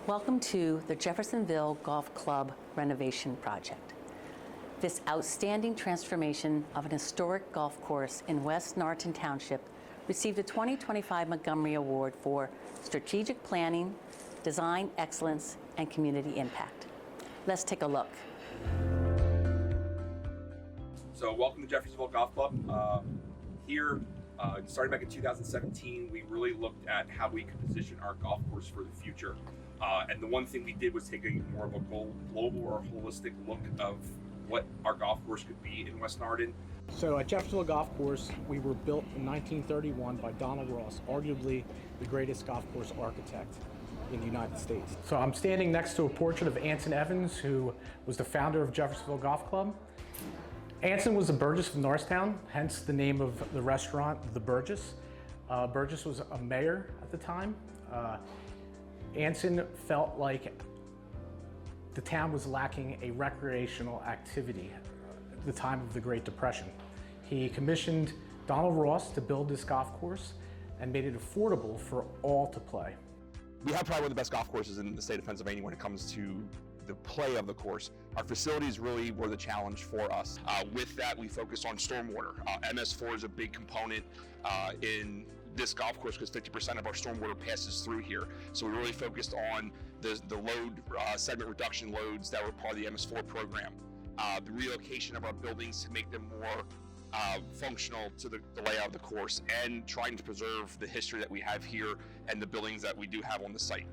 Welcome to the Jeffersonville Golf Club Renovation Project. This outstanding transformation of an historic golf course in West Norriton Township received a 2025 Montgomery Award for Strategic Planning, Design Excellence, and Community Impact. Let's take a look. So welcome to Jeffersonville Golf Club. Here, starting back in 2017, we really looked at how we could position our golf course for the future. And the one thing we did was take a more of a global or holistic look of what our golf course could be in West Norriton. So at Jeffersonville Golf Course, we were built in 1931 by Donald Ross, arguably the greatest golf course architect in the United States. So I'm standing next to a portrait of Anson Evans, who was the founder of Jeffersonville Golf Club. Anson was a Burgess of Norristown, hence the name of the restaurant, The Burgess. Burgess was a mayor at the time. Anson felt like the town was lacking a recreational activity at the time of the Great Depression. He commissioned Donald Ross to build this golf course and made it affordable for all to play. We have probably one of the best golf courses in the state of Pennsylvania when it comes to the play of the course. Our facilities really were the challenge for us. With that, we focused on stormwater. MS4 is a big component in this golf course because 50% of our stormwater passes through here. So we really focused on the load, segment reduction loads that were part of the MS4 program. The relocation of our buildings to make them more functional to the layout of the course, and trying to preserve the history that we have here and the buildings that we do have on the site.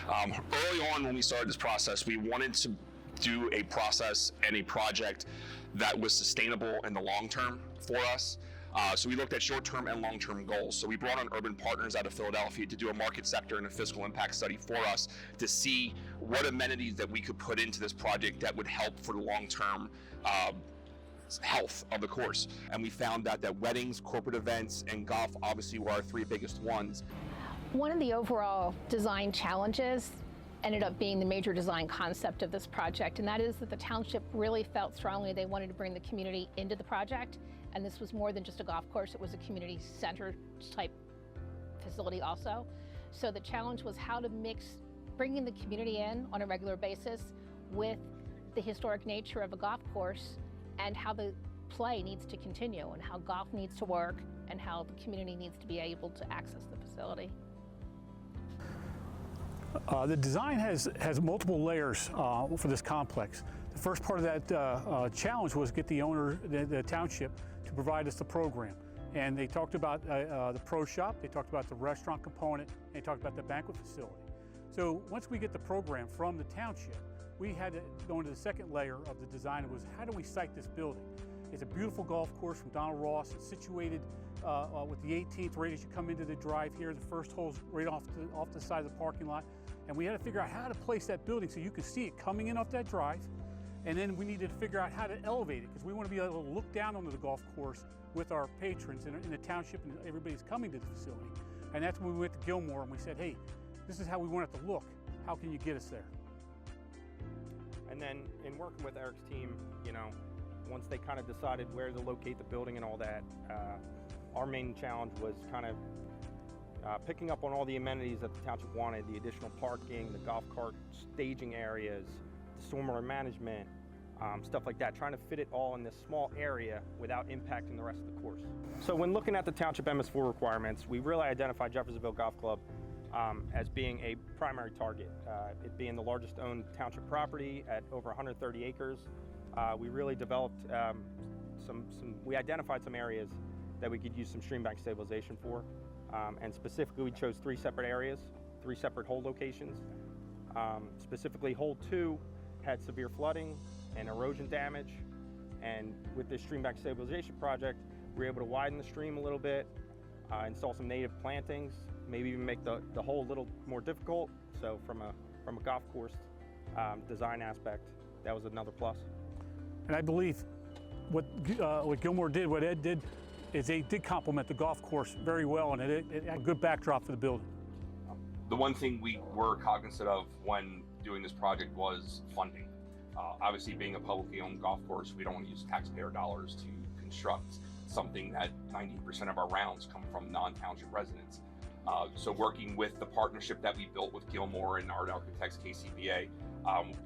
Early on when we started this process, we wanted to do a process and a project that was sustainable in the long term for us. So we looked at short-term and long-term goals. So we brought on urban partners out of Philadelphia to do a market sector and a fiscal impact study for us to see what amenities that we could put into this project that would help for the long-term health of the course. And we found that weddings, corporate events, and golf obviously were our three biggest ones. One of the overall design challenges ended up being the major design concept of this project, and that is that the township really felt strongly they wanted to bring the community into the project, and this was more than just a golf course, it was a community center type facility also. So the challenge was how to mix bringing the community in on a regular basis with the historic nature of a golf course, and how the play needs to continue, and how golf needs to work, and how the community needs to be able to access the facility. The design has multiple layers for this complex. The first part of that challenge was get the owner, the township, to provide us the program. And they talked about the pro shop, they talked about the restaurant component, and they talked about the banquet facility. So once we get the program from the township, we had to go into the second layer of the design. It was, how do we site this building? It's a beautiful golf course from Donald Ross. It's situated with the 18th right as you come into the drive here. The first hole's right off the side of the parking lot. And we had to figure out how to place that building so you could see it coming in off that drive. And then we needed to figure out how to elevate it, because we want to be able to look down onto the golf course with our patrons in the township, and everybody's coming to the facility. And that's when we went to Gilmore and we said, hey, this is how we want it to look. How can you get us there? And then in working with Eric's team, once they kind of decided where to locate the building and all that, our main challenge was kind of picking up on all the amenities that the township wanted, the additional parking, the golf cart staging areas, the stormwater management, stuff like that, trying to fit it all in this small area without impacting the rest of the course. So when looking at the township MS4 requirements, we really identified Jeffersonville Golf Club as being a primary target. It being the largest owned township property at over 130 acres. We really developed we identified some areas that we could use some stream bank stabilization for. And specifically, we chose 3 separate areas, 3 separate hole locations. Specifically, hole 2 had severe flooding and erosion damage. And with this stream bank stabilization project, we were able to widen the stream a little bit, install some native plantings, maybe even make the hole a little more difficult. So from a golf course design aspect, that was another plus. And I believe what Gilmore did, what Ed did, is they did complement the golf course very well, and it had a good backdrop for the building. The one thing we were cognizant of when doing this project was funding. Obviously, being a publicly owned golf course, we don't want to use taxpayer dollars to construct something that 90% of our rounds come from non-township residents. So working with the partnership that we built with Gilmore and Art Architects KCBA,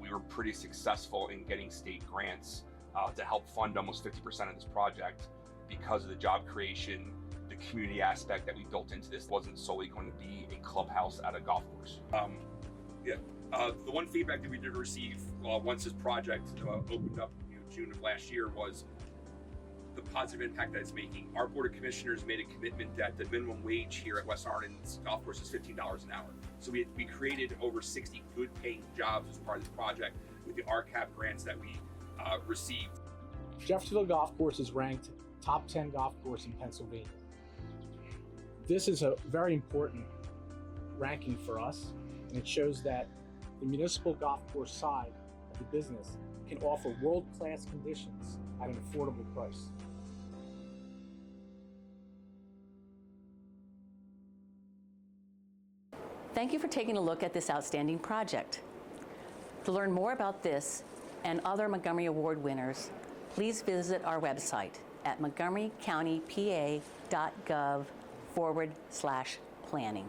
we were pretty successful in getting state grants to help fund almost 50% of this project because of the job creation, the community aspect that we built into this. Wasn't solely going to be a clubhouse at a golf course. The one feedback that we did receive once this project opened up June of last year was the positive impact that it's making. Our Board of Commissioners made a commitment that the minimum wage here at West Norriton's golf course is $15 an hour. So we created over 60 good paying jobs as part of this project with the RCAP grants that we received. Jeffersonville Golf Course is ranked top 10 golf course in Pennsylvania. This is a very important ranking for us, and it shows that the municipal golf course side of the business can offer world-class conditions at an affordable price. Thank you for taking a look at this outstanding project. To learn more about this and other Montgomery Award winners, please visit our website at montgomerycountypa.gov/planning.